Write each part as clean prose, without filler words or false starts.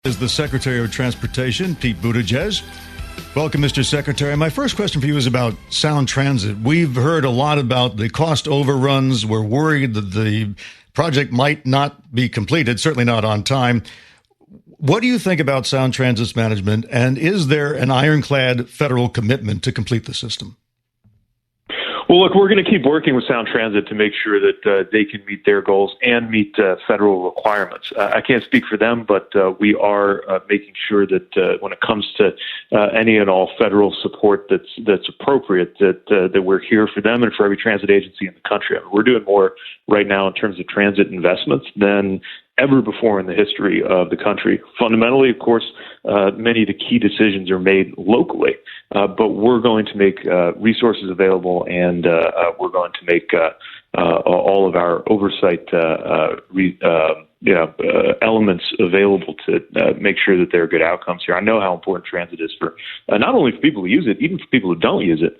Is the Secretary of Transportation, Pete Buttigieg. Welcome, Mr. Secretary. My first question for you is about Sound Transit. We've heard a lot about the cost overruns. We're worried that the project might not be completed, certainly not on time. What do you think about Sound Transit's management, and is there an ironclad federal commitment to complete the system? Well, look, we're going to keep working with Sound Transit to make sure that they can meet their goals and meet federal requirements. I can't speak for them, but we are making sure that when it comes to any and all federal support that's appropriate, that we're here for them and for every transit agency in the country. I mean, we're doing more right now in terms of transit investments than ever before in the history of the country. Fundamentally, of course, many of the key decisions are made locally, but we're going to make resources available, and we're going to make all of our oversight elements available to make sure that there are good outcomes here. I know how important transit is for not only for people who use it, even for people who don't use it,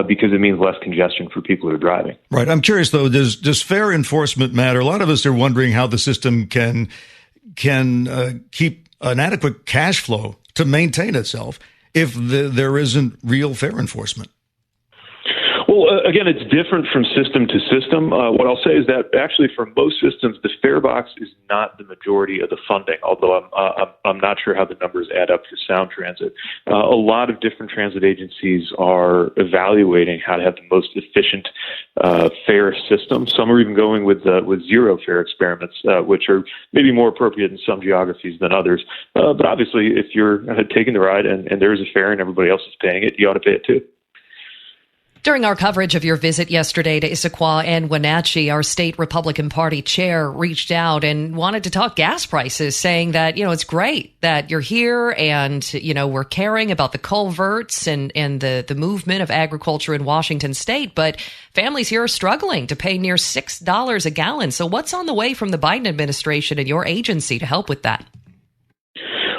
because it means less congestion for people who are driving. Right. I'm curious, though, does fare enforcement matter? A lot of us are wondering how the system can keep an adequate cash flow to maintain itself if there isn't real fare enforcement. Well, again, it's different from system to system. What I'll say is that actually for most systems, the fare box is not the majority of the funding, although I'm not sure how the numbers add up for Sound Transit. A lot of different transit agencies are evaluating how to have the most efficient fare system. Some are even going with zero fare experiments, which are maybe more appropriate in some geographies than others. But obviously, if you're taking the ride and there is a fare and everybody else is paying it, you ought to pay it too. During our coverage of your visit yesterday to Issaquah and Wenatchee, our state Republican Party chair reached out and wanted to talk gas prices, saying that, it's great that you're here and, we're caring about the culverts and the movement of agriculture in Washington state. But families here are struggling to pay near $6 a gallon. So what's on the way from the Biden administration and your agency to help with that?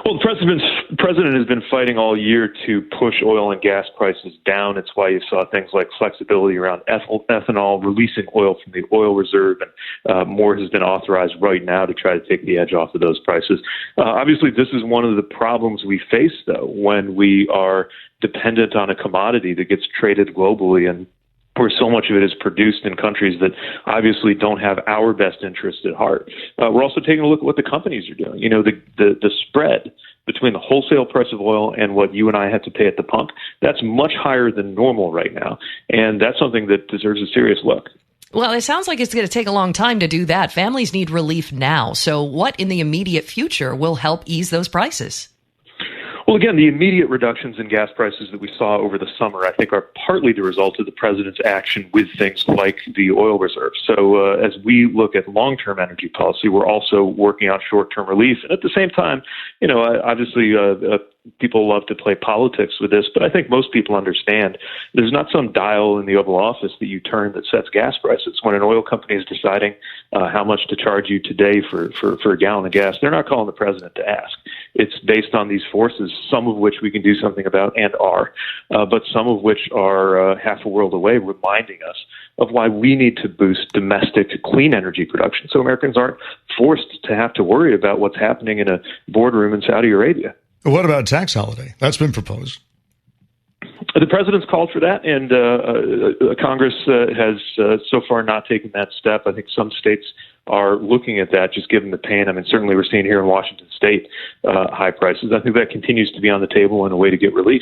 Well, the president has been fighting all year to push oil and gas prices down. It's why you saw things like flexibility around ethanol, releasing oil from the oil reserve, and more has been authorized right now to try to take the edge off of those prices. Obviously, this is one of the problems we face, though, when we are dependent on a commodity that gets traded globally and where so much of it is produced in countries that obviously don't have our best interest at heart. We're also taking a look at what the companies are doing. The spread between the wholesale price of oil and what you and I have to pay at the pump, that's much higher than normal right now. And that's something that deserves a serious look. Well, it sounds like it's going to take a long time to do that. Families need relief now. So what in the immediate future will help ease those prices? Well, again, the immediate reductions in gas prices that we saw over the summer, I think, are partly the result of the president's action with things like the oil reserve. So as we look at long-term energy policy, we're also working on short-term relief. And at the same time, obviously people love to play politics with this, but I think most people understand there's not some dial in the Oval Office that you turn that sets gas prices. When an oil company is deciding how much to charge you today for a gallon of gas, they're not calling the president to ask. It's based on these forces, some of which we can do something about and are, but some of which are half a world away, reminding us of why we need to boost domestic clean energy production so Americans aren't forced to have to worry about what's happening in a boardroom in Saudi Arabia. What about a tax holiday? That's been proposed. The president's called for that, and Congress has so far not taken that step. I think some states are looking at that, just given the pain. I mean, certainly we're seeing here in Washington state high prices. I think that continues to be on the table and a way to get relief.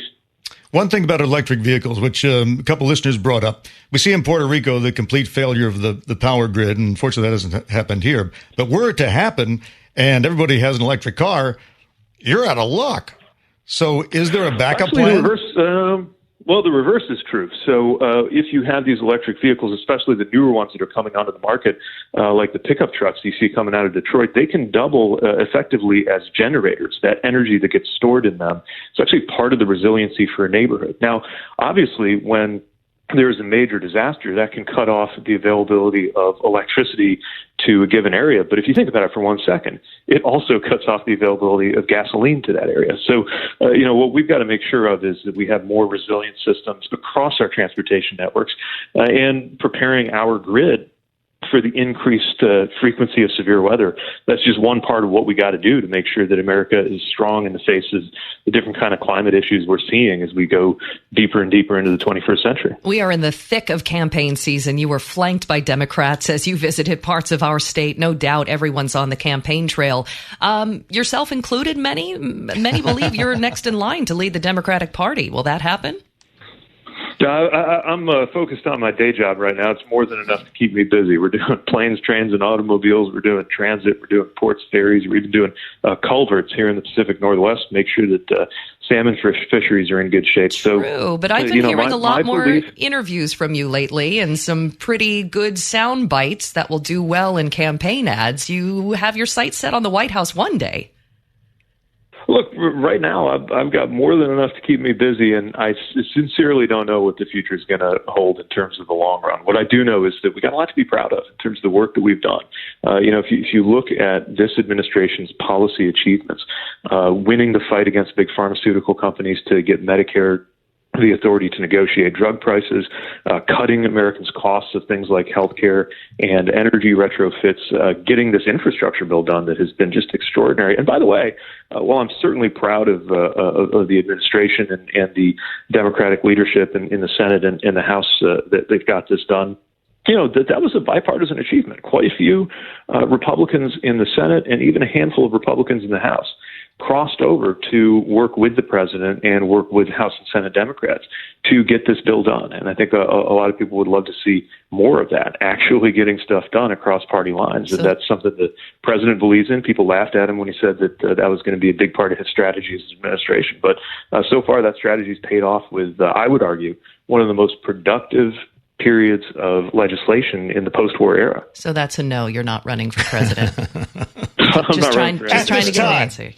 One thing about electric vehicles, which a couple listeners brought up, we see in Puerto Rico the complete failure of the power grid, and unfortunately that hasn't happened here. But were it to happen and everybody has an electric car, you're out of luck. So is there a backup plan? The reverse is true. So if you have these electric vehicles, especially the newer ones that are coming onto the market, like the pickup trucks you see coming out of Detroit, they can double effectively as generators. That energy that gets stored in them is actually part of the resiliency for a neighborhood. Now, obviously, when there is a major disaster, that can cut off the availability of electricity to a given area. But if you think about it for 1 second, it also cuts off the availability of gasoline to that area. So, what we've got to make sure of is that we have more resilient systems across our transportation networks and preparing our grid for the increased frequency of severe weather. That's just one part of what we got to do to make sure that America is strong in the face of the different kind of climate issues we're seeing as we go deeper and deeper into the 21st century. We are in the thick of campaign season. You were flanked by Democrats as you visited parts of our state. No doubt everyone's on the campaign trail. Yourself included, many believe you're next in line to lead the Democratic Party. Will that happen? I'm focused on my day job right now. It's more than enough to keep me busy. We're doing planes, trains, and automobiles. We're doing transit. We're doing ports, ferries. We're even doing culverts here in the Pacific Northwest. Make sure that salmon fisheries are in good shape. True, but I've been hearing a lot more interviews from you lately and some pretty good sound bites that will do well in campaign ads. You have your sights set on the White House one day. Look, right now, I've got more than enough to keep me busy, and I sincerely don't know what the future is going to hold in terms of the long run. What I do know is that we got a lot to be proud of in terms of the work that we've done. If you look at this administration's policy achievements, winning the fight against big pharmaceutical companies to get Medicare the authority to negotiate drug prices, cutting Americans' costs of things like healthcare and energy retrofits, getting this infrastructure bill done that has been just extraordinary. And by the way, while I'm certainly proud of the administration and the Democratic leadership in the Senate and in the House that they've got this done, that was a bipartisan achievement. Quite a few Republicans in the Senate and even a handful of Republicans in the House crossed over to work with the president and work with House and Senate Democrats to get this bill done. And I think a lot of people would love to see more of that, actually getting stuff done across party lines. And that's something the president believes in. People laughed at him when he said that that was going to be a big part of his strategy as his administration. But so far, that strategy's paid off with, I would argue, one of the most productive periods of legislation in the post-war era. So that's a no. You're not running for president. just trying to get an answer.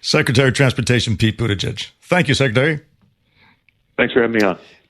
Secretary of Transportation Pete Buttigieg. Thank you, Secretary. Thanks for having me on.